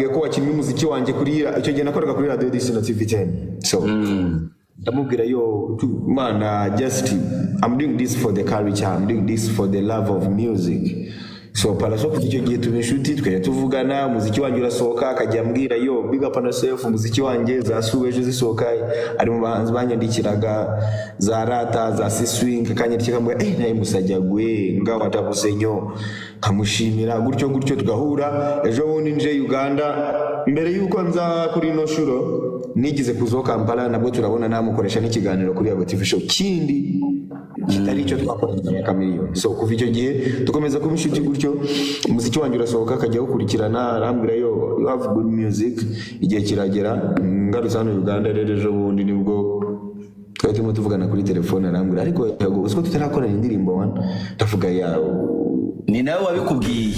ko wakinnye umuziki wanjye kuri icyo gihe nakoraga kuri radio DC na TV10 so ndamubwira yo man just I'm doing this for the culture, I'm doing this for the love of music. So Pallaso ku icyo gihe tunishuti twere tuvugana umuziki wanjye urasohoka akajya ambwira yo big up on yourself umuziki wanjye zasuwe ejo zisohoka ari mu bahanzi banyandikiraga za rata za swing kanyandikira mbwa naye musajyagwe ngaho atabusenyo kamushimira gutyo tugahura ejo bundi nje Uganda mbere yuko nza kuri no shuro nigize kuzo Kampala nabwo turabona namukoresha n'ikiganiro kuri Yago TV show kindi kitari cyo twakoranye Chameleone. So kuva icyo gihe dukomeza kumishuti gutyo umuziki wanjye urasohoka akajya gukurikirana arambwira yo you have good music igihe kiragera ngarutse hano Uganda rero ejo bundi nibwo twari turimo tuvugana kuri telefone arambwira ariko Yago usko tutarakorana indirimbo wana ndavuga yawo ni nawe wabikubwiye.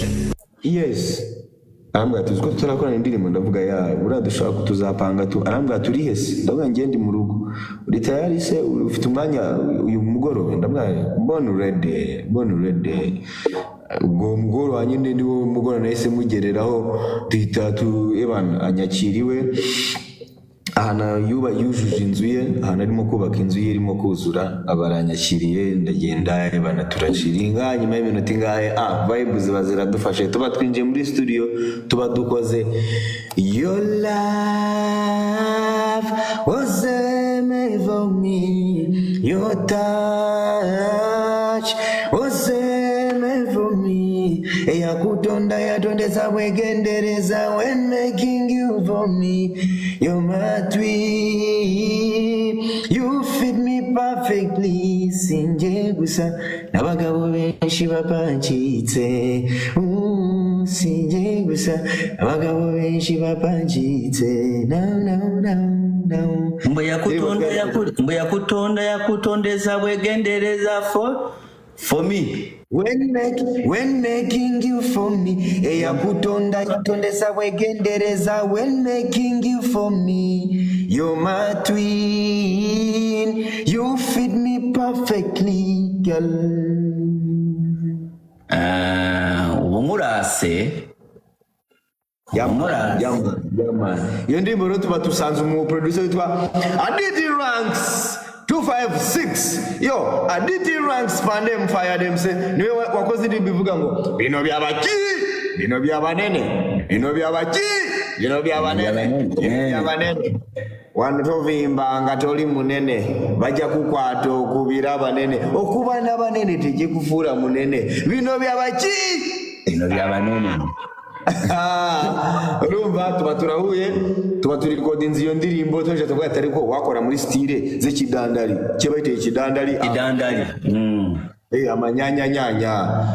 Yes arambwira tuziko tutarakorana indirimbo ndavuga ya uradushaka kutuzapanga tu arambwira turi hese ndavuga ngende mu rugo uri tayari se ufite umwanya uyu mugoro ndavuga born ready ubwo mugoro wanyine ndi wo mugoro nahise mugereraho duhita ebana anyakiriwe ahana yuba yujuje inzu ye ahana arimo kubaka inzu ye irimo kuzura abaranyakiriye ndagenda ebana turashiringa nyuma y'iminota ingahe vibes ziba ziradufashe tuba twinjiye muri studio tuba dukoze your love was made for me your touch was made for me eyakutonda yatondeza bwegendereza when making you for me you're my twin you fit me perfectly sinje gusa n'abagabo benshi bapancitse sinje gusa n'abagabo benshi bapancitse no mbo yakutondeza bwegendereza for me when making you for me eyakutonda yatondeza bwegendereza when making you for me you're my twin you fit me perfectly girl. Umurase Yamara iyo ndirimbo rero tuba tusanze umu producer witwa Aditi Ranks 256 yo Aditi Ranks pandem fire them say niwe wakoze indirimbo ivuga ngo bino byabaki bino byabanene bino byabaki bino byabanene wantovimba ngatoli munene bajja kukwato kubira banene okuba nabanene tije kufura munene bino byabaki bino byabanene. Urumva tuba turahuye tuba turi recording iyo ndirimbo tuje tuvuga atari ko wakora muri style z'ikidandari kibaite ikidandari amanyanya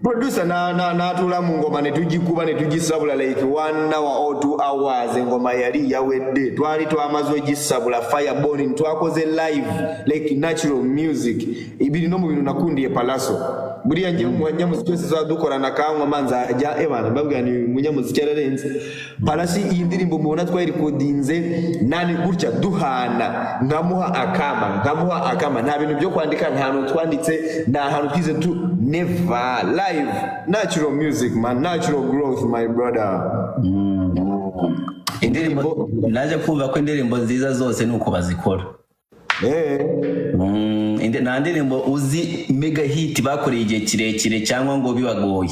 producer na tula mu ngoma ne tugikuba ne tugisabula like 1 hour or 2 hours ngoma yali yawedde twali twamazo gisabula fire burning twakoze live like natural music ibiri no mu bintu nakundiye Pallaso buriya ngiye umunyamuziki wese zadukora na kanwa manza ajya ebana babwira ni umunyamuziki ararenze Pallaso iyi ndirimbo mubona twari recordinze nani gutya duhana ngamuha akama nta bintu byo kwandika nta hantu twanditse nta hantu twize tu never live natural music man natural growth my brother. Indirimbo naje kumva ko indirimbo nziza zose nuko bazikora nta ndirimbo uzi mega hit bakoreye igihe kirekire cyangwa ngo bibagoye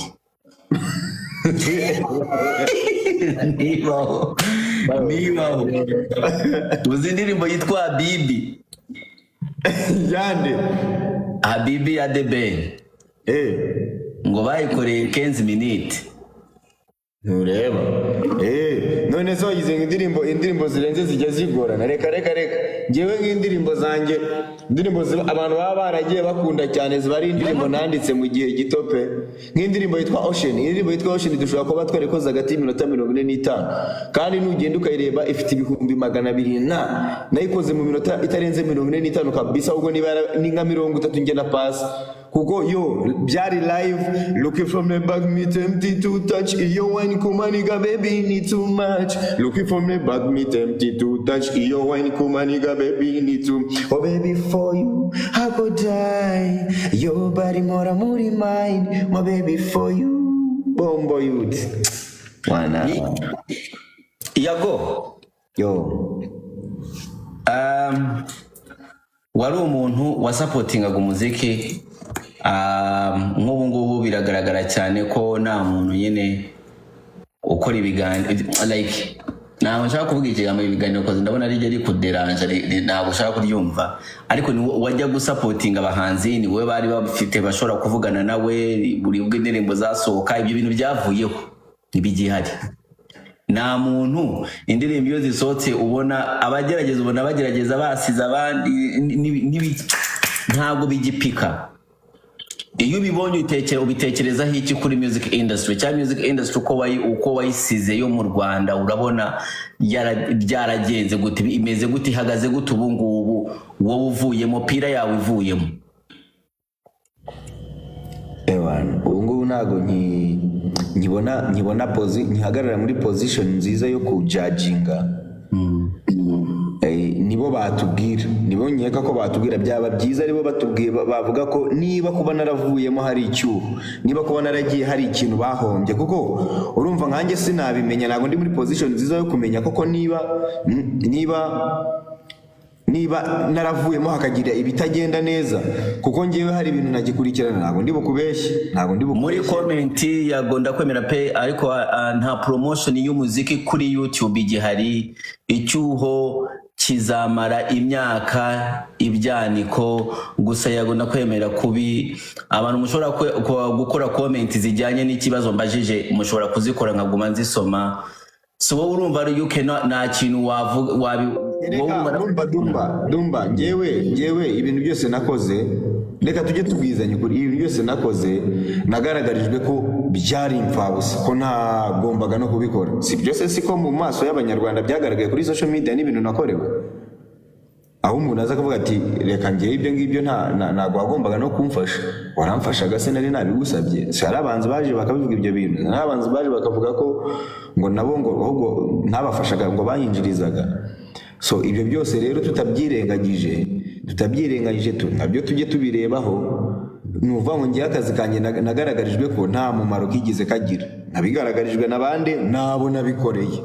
nibaho uzi indirimbo yitwa Habibi yande Habibi ya The Ben ngo bayikoreye 15 minutes nureba none so yize indirimbo zirenze zijya zigorana reka ngewe nk'indirimbo zanjye indirimbo abantu baba baragiye bakunda cyane ziba ari indirimbo nanditse mu gihe gito pe nk'indirimbo yitwa Ocean. Indirimbo yitwa Ocean dushobora kuba twarekoze hagati y'iminota 45 kandi nugenda ukayireba ifite ibihumbi 200 nayikoze mu minota itarenze 45 kabisa ahubwo niba ni nka 30 nge na pass kuko yo byari live looking from the back me tempted to touch iyo wine kumaniga baby need too much looking from the back me tempted to touch iyo wine kumaniga baby need too oh baby for you I could die your body more muri mine my baby for you bombo youth Wana. Yago. Yo. Wari umuntu wasapotingaga umuziki nk'ubu ngubu biragaragara cyane ko nta muntu nyine ukora ibiganiro like ntabwo nshaka kuvuga ikigambo ibiganiro koze ndabona ari kuderanja ntabwo ushaka kuryumva ariko ni wajya gusapotinga abahanzi ni wowe bari bafite bashobora kuvugana nawe buri bw'indirimbo zasohoka ibyo bintu byavuyeho ntibigihari nta muntu indirimbo iyo zisohotse ubona abagerageza ubona bagerageza basize abandi ntabwo bigipika iyo ubibonye ubitekerezaho iki kuri music industry cyangwa music industry uko wayisize yo mu Rwanda urabona byaragenze gute imeze gute ihagaze gute ubu ngubu wowe uvuyemo pira yawe ivuyemo ubu ngubu ntabwo nkibona ntihagarara muri position nziza yo kujudginga nibo batubwira nibo nkeka ko batubwira byaba byiza aribo batubwiye bavuga ko niba kuba naravuyemo hari icyuho niba kuba naragiye hari ikintu bahombye kuko urumva nkanjye sinabimenya ntabwo ndi muri position nziza yo kumenya koko niba naravuyemo hakagira ibitagenda neza kuko ngewe hari ibintu nagikurikirana ntabwo ndi bukubeshye muri comment yago ndakwemera pe ariko nta promotion y'umuziki kuri YouTube igihari icyuho kizamara imyaka ibyaniko gusa yago ndakwemera kubi abantu mushobora gukora comment zijyanye n'ikibazo mbajije mushobora kuzikora nkaguma nzisoma so wowe urumva ari yuke nta kintu wavuga Dumba ngewe ibintu byose nakoze reka tujye tubwizanya kuri ibintu byose nakoze nagaragarijwe ko byari imfabusa ko ntagombaga no kubikora si byose siko mu maso y'abanyarwanda byagaragaye kuri social media n'ibintu nakorewe aho umuntu aza kuvuga ati reka ngewe ibyo ngibyo ntabwo wagombaga no kumfasha waramfashaga se nari nabigusabye si hari abanzi baje bakabivuga ibyo bintu n'abanzi baje bakavuga ko ngo nabo ngo ahubwo ntabafashaga ngo bayinjirizaga so ibyo byose rero tutabyirengagije nabyo tujye tubirebaho nuva ngo ngiye akazi kanjye nagaragarijwe ko nta mumaro kigize kagira nabigaragarijwe nabande nabo nabikoreye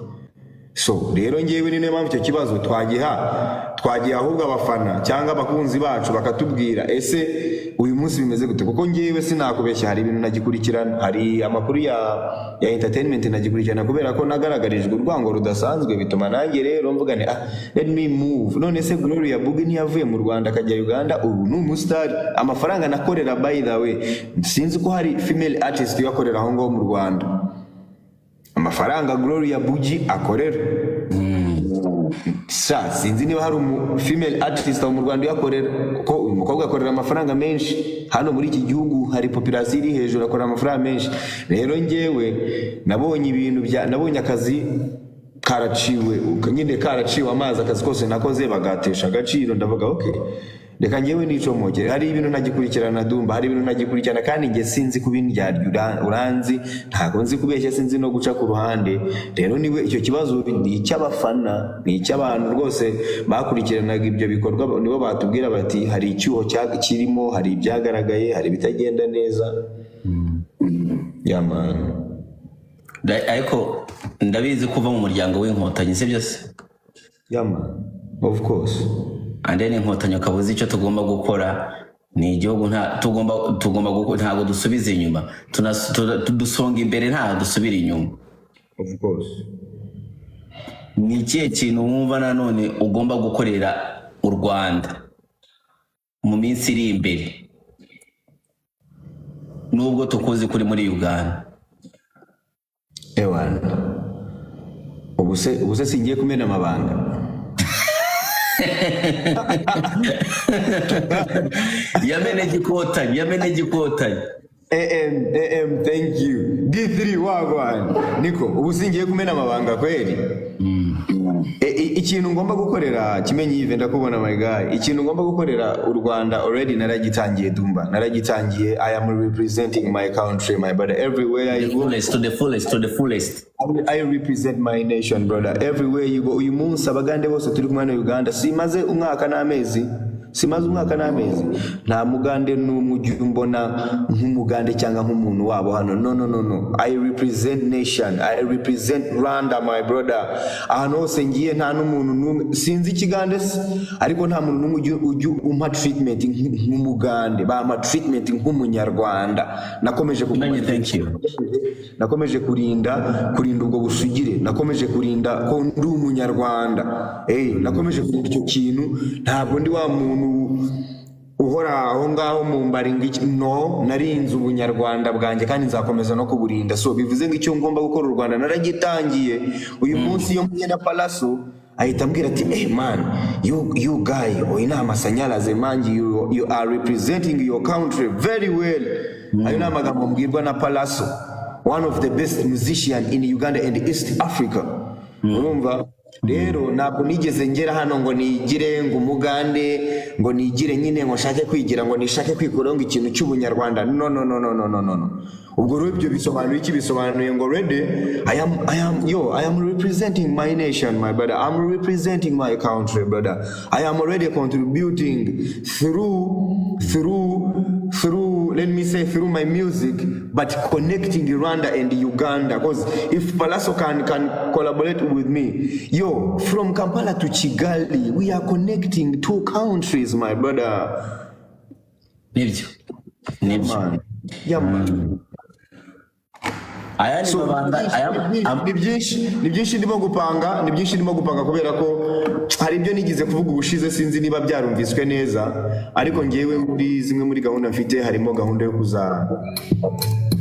so rero ngewe ni mpamvu icyo kibazo twagiye ahubwo abafana cyangwa abakunzi bacu bakatubwira ese uyu munsi bimeze gute kuko ngewe sinakubeshya hari ibintu nagikurikirana hari amakuru ya entertainment nagikurikirana kubera ko nagaragarijwe urwango rudasanzwe bituma nanjye rero mvugane let me move none se Gloria Bugi ntiyavuye mu Rwanda akajya Uganda ubu ni umustar amafaranga nakorera by the way sinzi ko hari female artist yakorera aho ngaho mu Rwanda amafaranga Gloria Bugi akorera sinzi niba hari female artist mu Rwanda yakorera kuko uyu mukobwa akorera amafaranga menshi hano muri iki gihugu hari population iri hejuru akorera amafaranga menshi rero ngewe nabonye akazi karaciwe amazi akazi kose nakoze bagatesha agaciro ndavuga okay reka ngewe nicomoke hari ibintu nagikurikirana Dumba hari ibintu nagikurikirana kandi nge sinzi kubindyarya uranzi ntabwo nzi kubeshya sinzi no guca ku ruhande rero niwe icyo kibazo ni icy'abafana ni icy'abantu rwose bakurikiranaga ibyo bikorwa nibo batubwira bati hari icyuho kirimo hari ibyagaragaye hari bitagenda neza man ariko ndabizi kuva mu muryango w'inkotanyi si byose man of course ande n'inkotanyi akabuze icyo tugomba gukora ni igihugu tugomba gukora ntabwo dusubiza inyuma dusonga imbere ntabwo dusubira inyuma of course ni ikihe kintu wumva nanone ugomba gukorera u Rwanda mu minsi iri imbere nubwo tukuzi kuri muri Uganda ubuse singiye kumena amabanga yamene gikotanyi thank you D3 wagwan niko ubu singiye kumena amabanga kweli ikintu ngomba gukorera kimenye yive ndakubona my guy ikintu ngomba gukorera u Rwanda already naragitangiye Dumba naragitangiye I am representing my country my brother everywhere I go to the fullest I represent my nation brother everywhere you go uyu munsi abagande bose turi kumwe na Uganda simaze umwaka n'amezi simaze umwaka n'amezi nta mugande n'umujyi mbona nk'umugande cyangwa nk'umuntu wabo hano no I represent nation, I represent Rwanda my brother. Ahantu hose ngiye nta n'umuntu n'umwe sinzi ikigande ariko nta muntu n'umwe ujya umpa treatment nk'umugande, bampa treatment nk'umunyarwanda. Nakomeje kurinda ubwo busugire, nakomeje kurinda ko ndi umunyarwanda, nakomeje kurinda icyo kintu. Ntabwo ndi wa muntu uhora aho ngaho mu mbaringa no, narinze ubunyarwanda bwanjye kandi nzakomeza no kuburinda. So bivuze ngo icyo ngomba gukora u Rwanda naragitangiye. Uyu munsi iyo mpuye na Palaso ahita ambwira ati man, you guy inama Sanyalaze manji, you are representing your country very well. Ayo namagambo mbwirwa na Palaso, one of the best musician in Uganda and East Africa. Urumva rero ntabwo nigeze ngera hano ngo nigire ngo umugande, ngo nigire nyine ngo shake kwigira, ngo nishake kwikuraho ngo ikintu cy'ubunyarwanda. No. Ubwo rero ibyo bisobanuye iki? Bisobanuye ngo ready, I am representing my nation my brother, I'm representing my country brother. I am already contributing through let me say through my music, but connecting Rwanda and Uganda. Because if Palaso can collaborate with me, from Kampala to Kigali, we are connecting two countries my brother. Man. Ni byinshi ndimo gupanga kubera ko hari ibyo nigize kuvuga ubushize, sinzi niba byarumviswe neza, ariko ngewe muri zimwe muri gahunda mfite harimo gahunda yo kuza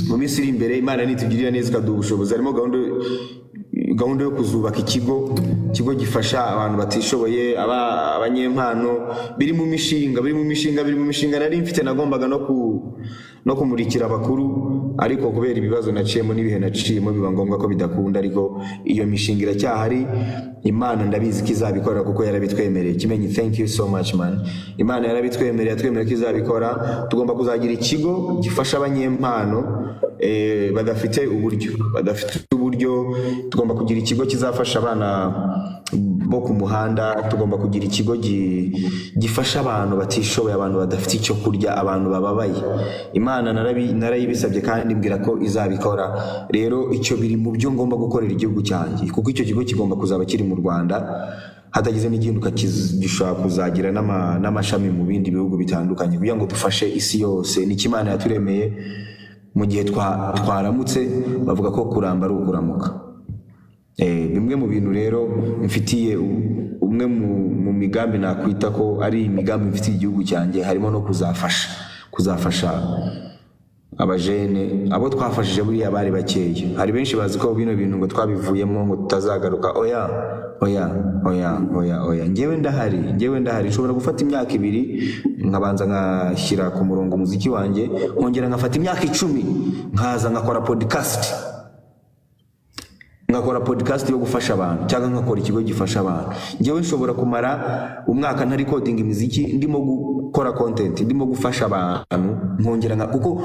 mu minsi iri imbere, Imana nitugirira neza ikaduha ubushobozi, harimo gahunda yo kuzubaka ikigo gifasha abantu batishoboye, abanyempano, biri mu mishinga nari mfite nagombaga no kumurikira abakuru, ariko kubera ibibazo naciyemo n'ibihe naciyemo biba ngombwa ko bidakunda. Ariko iyo mishinga iracyahari, Imana ndabizi ko izabikora kuko yarabitwemereye. Kimenyi, thank you so much man. Imana yarabitwemereye, yatwemereye ko izabikora. Tugomba kuzagira ikigo gifasha abanyempano badafite uburyo. Tugomba kugira ikigo kizafasha abana bo ku muhanda, tugomba kugira ikigo gifasha abantu batishoboye, abantu badafite icyo kurya, abantu bababaye. Imana narayibisabye kandi mbwira ko izabikora. Rero icyo biri mu byo ngomba gukorera igihugu cyanjye, kuko icyo kigo kigomba kuzaba kiri mu Rwanda, hatagize n'igihinduka gishobora kuzagira n'amashami mu bindi bihugu bitandukanye, kugira ngo dufashe isi yose. Ni Imana yaturemeye. Mu gihe twaramutse bavuga ko kuramba ari ukuramuka. Bimwe mu bintu rero mfitiye, umwe mu migambi nakwita ko ari imigambi mfitiye igihugu cyanjye, harimo no kuzafasha abajene, abo twafashije buriya bari bakeya. Hari benshi bazi ko bino bintu ngo twabivuyemo ngo tutazagaruka. Oya, njyewe ndahari. Nshobora gufata imyaka 2 nkabanza nkashyira ku murongo umuziki wanjye, nkongera nkafata imyaka 10 nkaza ngakora podcast yo gufasha abantu, cyangwa nkakora ikigo gifasha abantu. Njyewe nshobora kumara umwaka ntari recording imiziki, ndimo gukora content, ndimo gufasha abantu, nkongera kuko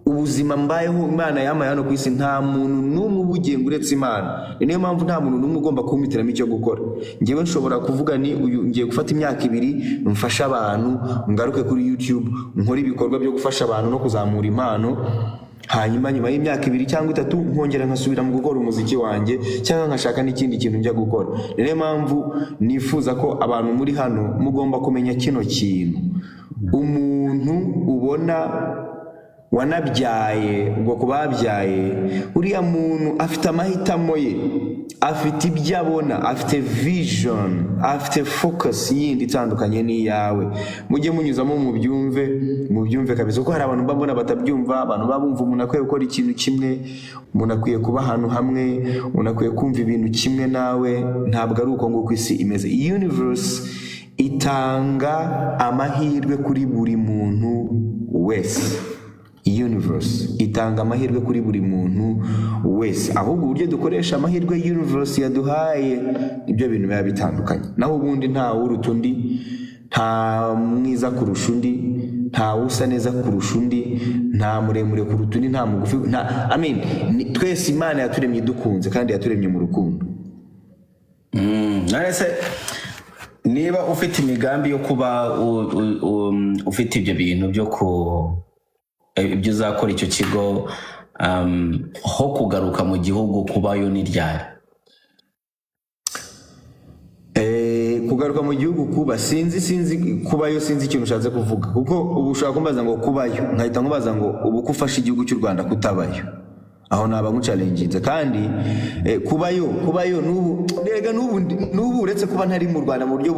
ubuzima mbayeho Imana yamaye hano ku isi, nta muntu n'umwe ubugiye uretse Imana. Niyo mpamvu nta muntu n'umwe ugomba kumitiramo icyo gukora. Njyewe nshobora kuvuga ni ngiye gufata imyaka 2 mfasha abantu, ngaruke kuri YouTube nkora ibikorwa byo gufasha abantu no kuzamura impano, hanyuma nyuma y'imyaka 2 cyangwa 3 nkongera nkasubira mu gukora umuziki wanjye, cyangwa nkashaka n'ikindi kintu njya gukora. Niyo mpamvu nifuza ko abantu muri hano mugomba kumenya kino kintu. Umuntu ubona wanabyaye, ubwo kubabyaye, uriya muntu afite amahitamo ye, afite ibyo abona, afite vision, afite focus yindi itandukanye n'iyawe. Mujye munyuzamo mubyumve kabisa, kuko hari abantu babona batabyumva. Abantu babumva umuntu akwiye gukora ikintu kimwe, umuntu akwiye kuba ahantu hamwe, umuntu akwiye kumva ibintu kimwe nawe. Ntabwo ari uko nguko isi imeze. Universe itanga amahirwe kuri buri muntu wese. Universe itanga amahirwe kuri buri muntu wese, ahubwo uburyo dukoresha amahirwe universe yaduhaye ibyo bintu biba bitandukanye. Naho ubundi nta uruta undi, nta mwiza kurusha undi, nta usa neza kurusha undi, nta muremure kuruta undi, nta mugufi, twese Imana yaturemye dukunze kandi yaturemye mu rukundo. niba ufite imigambi yo kuba ufite ibyo bintu byo ibyo uzakora icyo kigo ho kugaruka mu gihugu kubayo ni ryari? Kugaruka mu gihugu kuba sinzi kubayo sinzi ikintu ushatse kuvuga kuko ubu ushaka kumbaza ngo kubayo nkahita nkubaza ngo ubu kufasha igihugu cy'u Rwanda kutabayo aho naba nkucalenginze kandi kubayo n'ubu uretse kuba ntari mu Rwanda mu buryo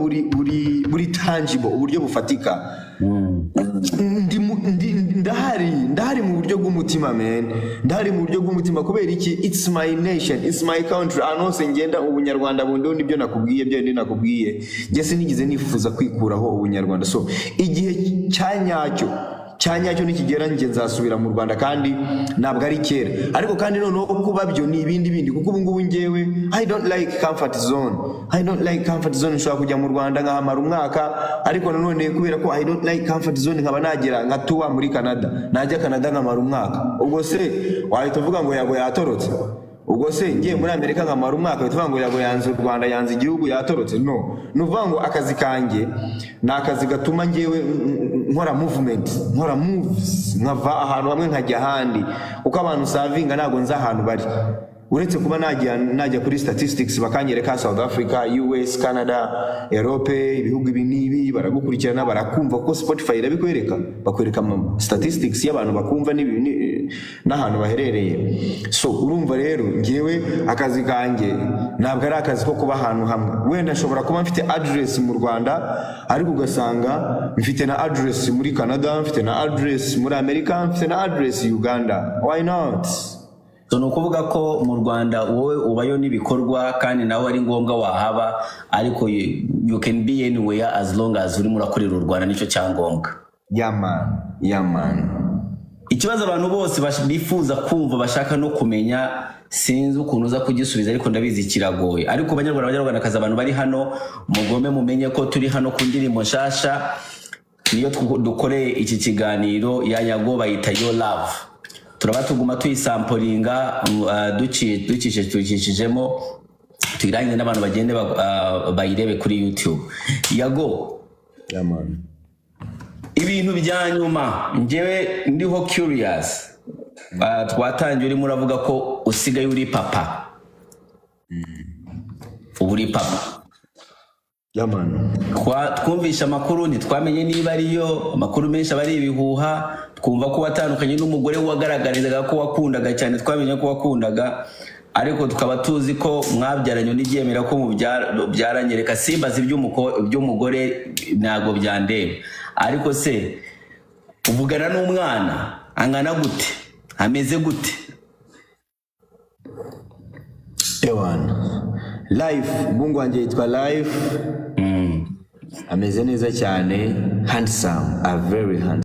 buri tangible uburyo bufatika ndahari mu buryo bw'umutima ndahari mu buryo bw'umutima kubera iki it's my nation, it's my country. Anose ngenda ubunyarwanda bundi nibyo nakubwiye byo ndi nakubwiye nge sinigize nifuza kwikuraho ubunyarwanda so igihe cyanyacyo nikigera nge nzasubira mu Rwanda kandi ntabwo ari kera ariko kandi noneho kuba byo ni ibindi kuko ubu ngubu ngewe I don't like comfort zone nshobora kujya mu Rwanda nkahamara umwaka ariko nanone kubera ko I don't like comfort zone nkaba nagera nkatuba muri Canada najya Canada nkamara umwaka ubwo se wahita uvuga ngo yago yatorotse ubwo se ngiye muri Amerika nkamara umwaka wahita ngo yago yanze u Rwanda yanze igihugu yatorotse no nuvuga ngo akazi kanjye ni akazi gatuma ngewe nkora moves nkava ahantu hamwe nkajya ahandi uko abantu savinga ntago nza ahantu bari uretse kuba najya kuri statistics bakanyereka South Africa, US, Canada, Europe, ibihugu binibi baragukurikirana barakumva ko Spotify irabikwereka bakwereka statistics y'abantu bakumva n'ahantu baherereye so urumva rero ngewe akazi kanjye ntabwo ari akazi ko kuba ahantu hamwe wenda nshobora kuba mfite address mu Rwanda ariko ugasanga mfite na address muri Canada mfite na address muri Amerika mfite na address Uganda why not? So nukuvuga ko mu Rwanda wowe ubayo n'ibikorwa kandi nawe ari ngombwa wahaba ariko you can be anywhere as long as uri murakorera u Rwanda nicyo cyangombwa. Yeah man. Ikibazo abantu bose bifuza kumva bashaka no kumenya sinzi ukuntu uza kugisubiza ariko ndabizi kiragoye ariko abanyarwandakazi abantu bari hano mugome mumenye ko turi hano ku ndirimbo nshasha niyo dukoreye iki kiganiro ya Yago bayita Your Love. Turaba tuguma tuyisampolinga dukishijemo tuyiranye n'abantu bagende bayirebe kuri YouTube. Yago man. Ibintu byanyuma ngewe ndiho curious twatangiye urimo uravuga ko usigaye uri papa uri papa man. Twumvisha amakuru ntitwamenye niba ariyo amakuru menshi abari ibihuha twumva ko watandukanye n'umugore wagaragarizaga ko wakundaga cyane twamenye ko wakundaga ariko tukaba tuzi ko mwabyaranye n'ibyemera ko byaranyereka simbazi by'umugore ntago byandeba ariko se uvugana n'umwana angana gute ameze gute? Life Mungu wanje yitwa Life ameze neza cyane handsome, a very handsome.